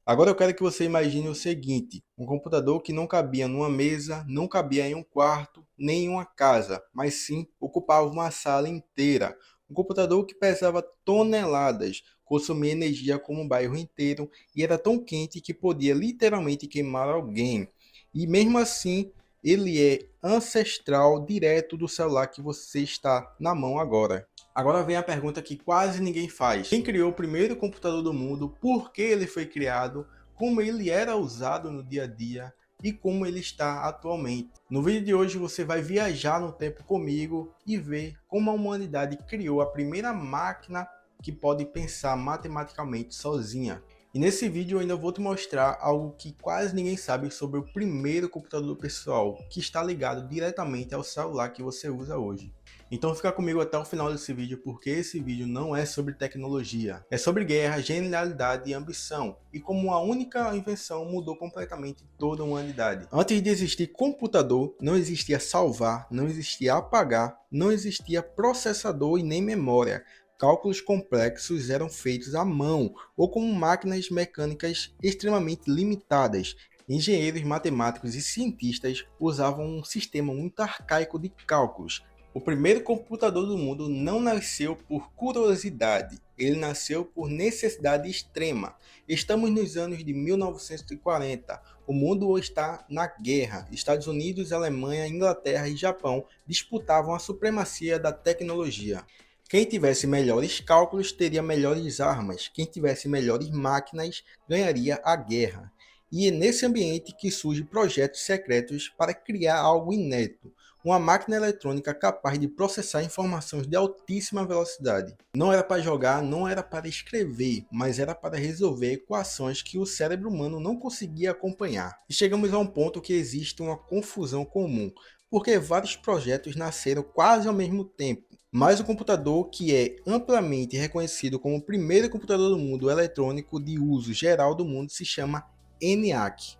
Agora eu quero que você imagine o seguinte: um computador que não cabia numa mesa, não cabia em um quarto, nem em uma casa, mas sim ocupava uma sala inteira. Um computador que pesava toneladas, consumia energia como um bairro inteiro e era tão quente que podia literalmente queimar alguém. E mesmo assim, ele é ancestral direto do celular que você está na mão agora. Agora vem a pergunta que quase ninguém faz. Quem criou o primeiro computador do mundo? Por que ele foi criado? Como ele era usado no dia a dia? E como ele está atualmente? No vídeo de hoje você vai viajar no tempo comigo e ver como a humanidade criou a primeira máquina que pode pensar matematicamente sozinha. E nesse vídeo eu ainda vou te mostrar algo que quase ninguém sabe sobre o primeiro computador pessoal, que está ligado diretamente ao celular que você usa hoje. Então fica comigo até o final desse vídeo, porque esse vídeo não é sobre tecnologia. É sobre guerra, genialidade e ambição, e como uma única invenção mudou completamente toda a humanidade. Antes de existir computador, não existia salvar, não existia apagar, não existia processador e nem memória. Cálculos complexos eram feitos à mão ou com máquinas mecânicas extremamente limitadas. Engenheiros, matemáticos e cientistas usavam um sistema muito arcaico de cálculos. O primeiro computador do mundo não nasceu por curiosidade, ele nasceu por necessidade extrema. Estamos nos anos de 1940, o mundo está na guerra. Estados Unidos, Alemanha, Inglaterra e Japão disputavam a supremacia da tecnologia. Quem tivesse melhores cálculos teria melhores armas, quem tivesse melhores máquinas ganharia a guerra. E é nesse ambiente que surgem projetos secretos para criar algo inédito, uma máquina eletrônica capaz de processar informações de altíssima velocidade. Não era para jogar, não era para escrever, mas era para resolver equações que o cérebro humano não conseguia acompanhar. E chegamos a um ponto que existe uma confusão comum, porque vários projetos nasceram quase ao mesmo tempo. Mas o computador, que é amplamente reconhecido como o primeiro computador do mundo eletrônico de uso geral do mundo, se chama ENIAC.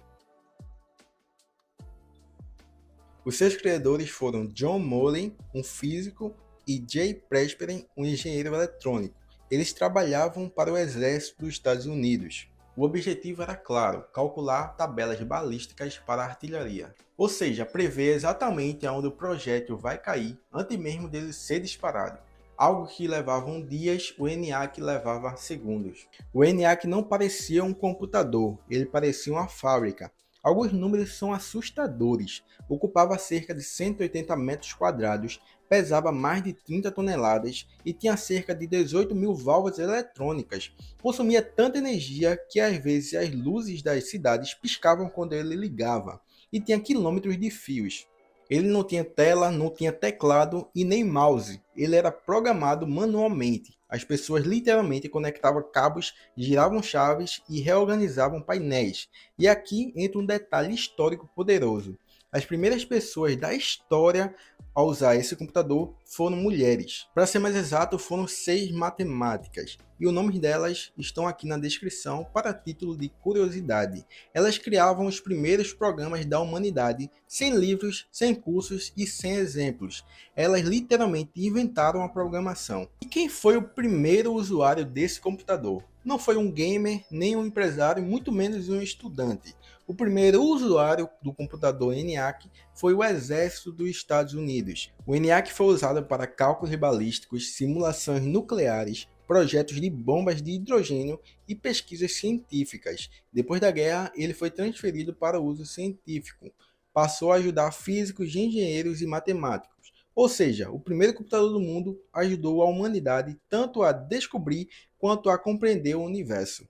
Os seus criadores foram John Moulin, um físico, e Jay Presperen, um engenheiro eletrônico. Eles trabalhavam para o exército dos Estados Unidos. O objetivo era claro, calcular tabelas balísticas para a artilharia. Ou seja, prever exatamente aonde o projétil vai cair antes mesmo dele ser disparado. Algo que levava dias, o ENIAC levava segundos. O ENIAC não parecia um computador, ele parecia uma fábrica. Alguns números são assustadores. Ocupava cerca de 180 metros quadrados, pesava mais de 30 toneladas e tinha cerca de 18 mil válvulas eletrônicas. Consumia tanta energia que às vezes as luzes das cidades piscavam quando ele ligava, e tinha quilômetros de fios. Ele não tinha tela, não tinha teclado e nem mouse. Ele era programado manualmente. As pessoas literalmente conectavam cabos, giravam chaves e reorganizavam painéis. E aqui entra um detalhe histórico poderoso. As primeiras pessoas da história a usar esse computador foram mulheres. Para ser mais exato, foram 6 matemáticas. E os nomes delas estão aqui na descrição para título de curiosidade. Elas criavam os primeiros programas da humanidade, sem livros, sem cursos e sem exemplos. Elas literalmente inventaram a programação. E quem foi o primeiro usuário desse computador? Não foi um gamer, nem um empresário, muito menos um estudante. O primeiro usuário do computador ENIAC foi o exército dos Estados Unidos. O ENIAC foi usado para cálculos balísticos, simulações nucleares, projetos de bombas de hidrogênio e pesquisas científicas. Depois da guerra, ele foi transferido para uso científico. Passou a ajudar físicos, engenheiros e matemáticos. Ou seja, o primeiro computador do mundo ajudou a humanidade tanto a descobrir quanto a compreender o universo.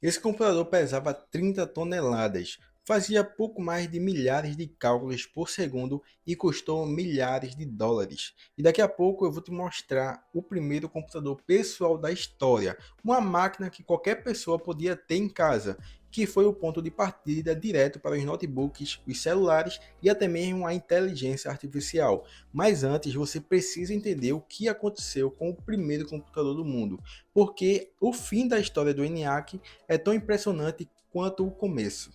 Esse computador pesava 30 toneladas, fazia pouco mais de milhares de cálculos por segundo e custou milhares de dólares. E daqui a pouco eu vou te mostrar o primeiro computador pessoal da história, uma máquina que qualquer pessoa podia ter em casa, que foi o ponto de partida direto para os notebooks, os celulares e até mesmo a inteligência artificial. Mas antes você precisa entender o que aconteceu com o primeiro computador do mundo, porque o fim da história do ENIAC é tão impressionante quanto o começo.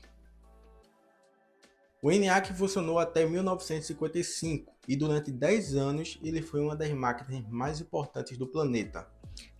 O ENIAC funcionou até 1955 e durante 10 anos ele foi uma das máquinas mais importantes do planeta.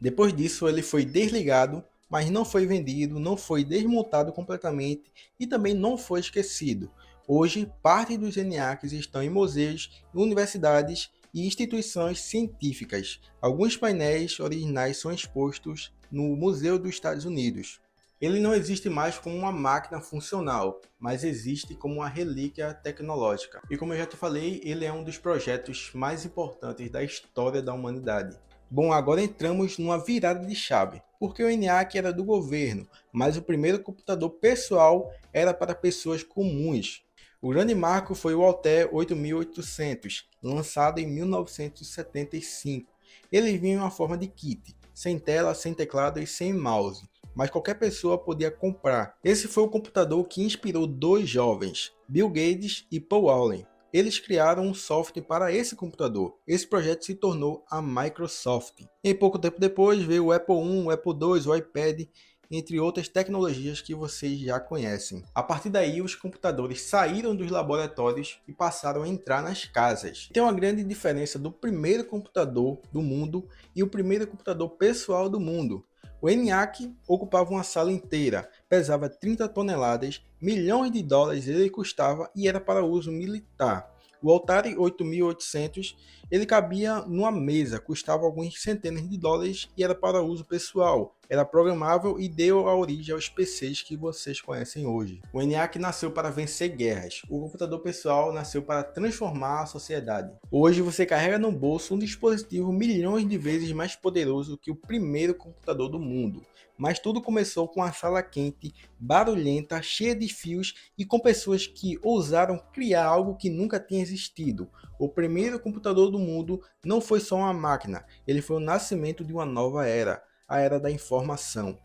Depois disso ele foi desligado, mas não foi vendido, não foi desmontado completamente e também não foi esquecido. Hoje, parte dos ENIACs estão em museus, universidades e instituições científicas. Alguns painéis originais são expostos no Museu dos Estados Unidos. Ele não existe mais como uma máquina funcional, mas existe como uma relíquia tecnológica. E como eu já te falei, ele é um dos projetos mais importantes da história da humanidade. Bom, agora entramos numa virada de chave, porque o ENIAC era do governo, mas o primeiro computador pessoal era para pessoas comuns. O grande marco foi o Altair 8800, lançado em 1975. Ele vinha em uma forma de kit, sem tela, sem teclado e sem mouse, mas qualquer pessoa podia comprar. Esse foi o computador que inspirou dois jovens, Bill Gates e Paul Allen. Eles criaram um software para esse computador. Esse projeto se tornou a Microsoft. E pouco tempo depois veio o Apple I, o Apple II, o iPad, entre outras tecnologias que vocês já conhecem. A partir daí, os computadores saíram dos laboratórios e passaram a entrar nas casas. Tem uma grande diferença do primeiro computador do mundo e o primeiro computador pessoal do mundo. O ENIAC ocupava uma sala inteira, pesava 30 toneladas, milhões de dólares ele custava e era para uso militar. O Atari 8800 ele cabia numa mesa, custava alguns centenas de dólares e era para uso pessoal. Era programável e deu a origem aos PCs que vocês conhecem hoje. O ENIAC nasceu para vencer guerras. O computador pessoal nasceu para transformar a sociedade. Hoje você carrega no bolso um dispositivo milhões de vezes mais poderoso que o primeiro computador do mundo. Mas tudo começou com uma sala quente, barulhenta, cheia de fios e com pessoas que ousaram criar algo que nunca tinha existido. O primeiro computador do mundo não foi só uma máquina, ele foi o nascimento de uma nova era, a era da informação.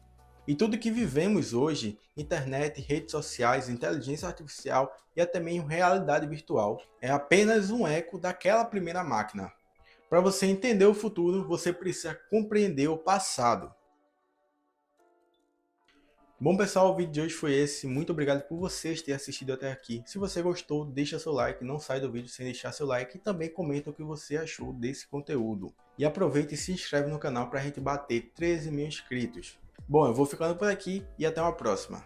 E tudo que vivemos hoje, internet, redes sociais, inteligência artificial e até mesmo realidade virtual, é apenas um eco daquela primeira máquina. Para você entender o futuro, você precisa compreender o passado. Bom pessoal, o vídeo de hoje foi esse. Muito obrigado por vocês terem assistido até aqui. Se você gostou, deixa seu like, não sai do vídeo sem deixar seu like e também comenta o que você achou desse conteúdo. E aproveita e se inscreve no canal para a gente bater 13 mil inscritos. Bom, eu vou ficando por aqui e até uma próxima.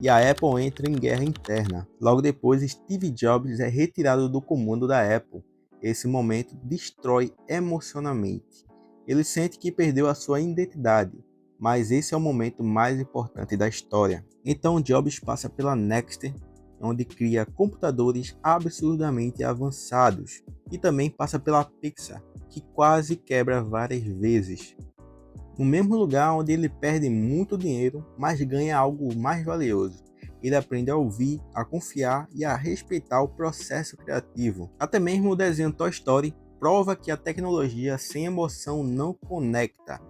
E a Apple entra em guerra interna. Logo depois, Steve Jobs é retirado do comando da Apple. Esse momento destrói emocionalmente. Ele sente que perdeu a sua identidade, mas esse é o momento mais importante da história. Então Jobs passa pela Nexter, onde cria computadores absurdamente avançados, e também passa pela Pixar, que quase quebra várias vezes. No mesmo lugar onde ele perde muito dinheiro, mas ganha algo mais valioso. Ele aprende a ouvir, a confiar e a respeitar o processo criativo. Até mesmo o desenho Toy Story prova que a tecnologia sem emoção não conecta.